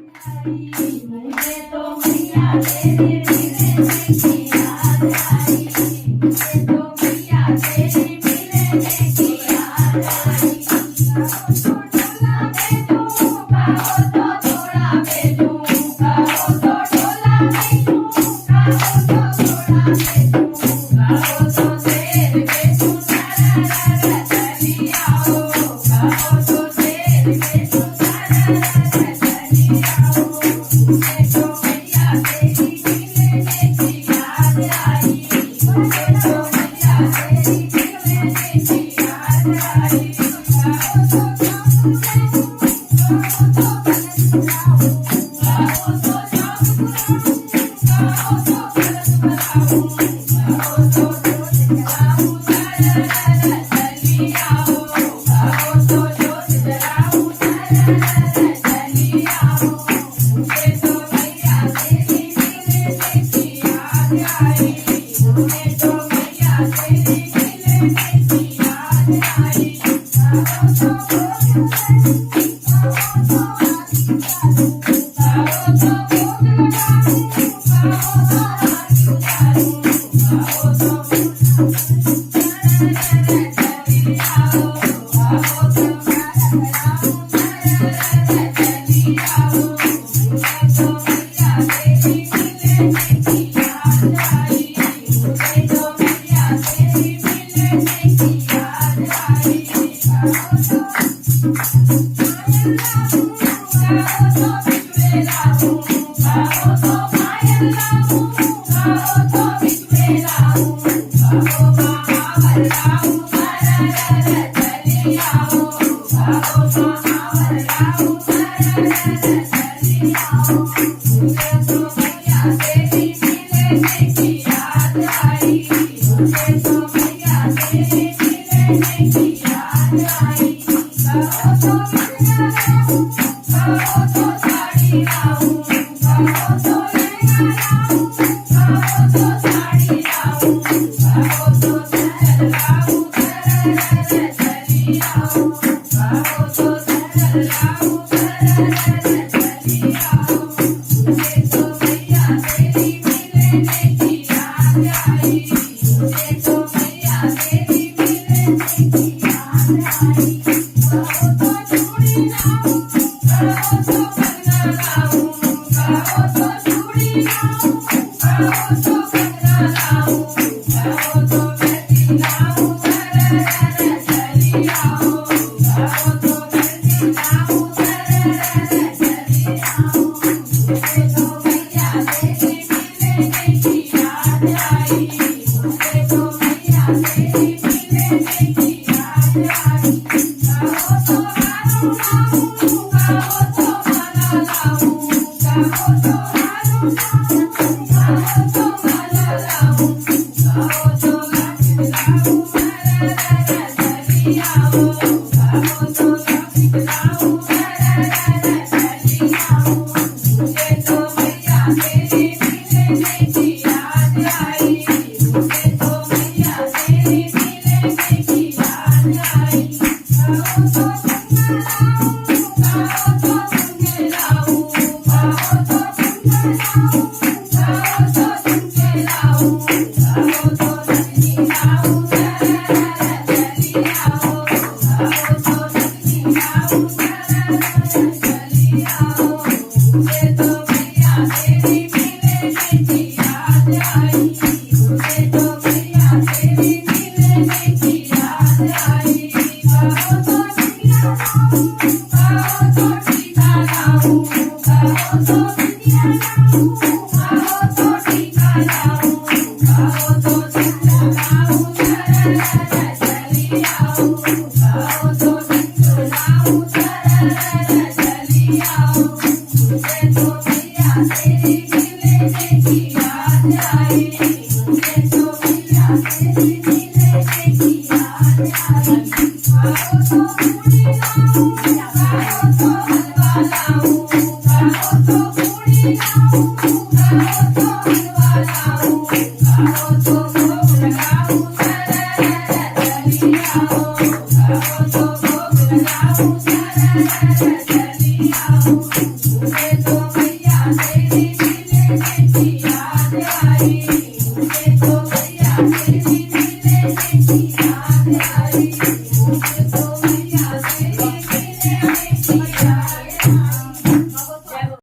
मुझे तो मैया तेरी मिलने की याद आई। मुझे तो मैया तेरी मिलने की याद आई। गाओ तो थोड़ा भेजूं, गाओ तो थोड़ा भेजूं, गाओ तो थोड़ा भेजूं, गाओ तो शेर भेजूं, सारा रारा चली आओ, गाओ तो शेर भेजूं, सारा रारा चली आओ। मुझे तो मैया तेरी मिलने की याद आई। मुझे तो मैया तेरी मिलने की याद आई। गाओ तो Thank you. યાદ આવી ઉઠે તો દરિયા કેવી મિલે જેથી યાદ આવી ઉઠે તો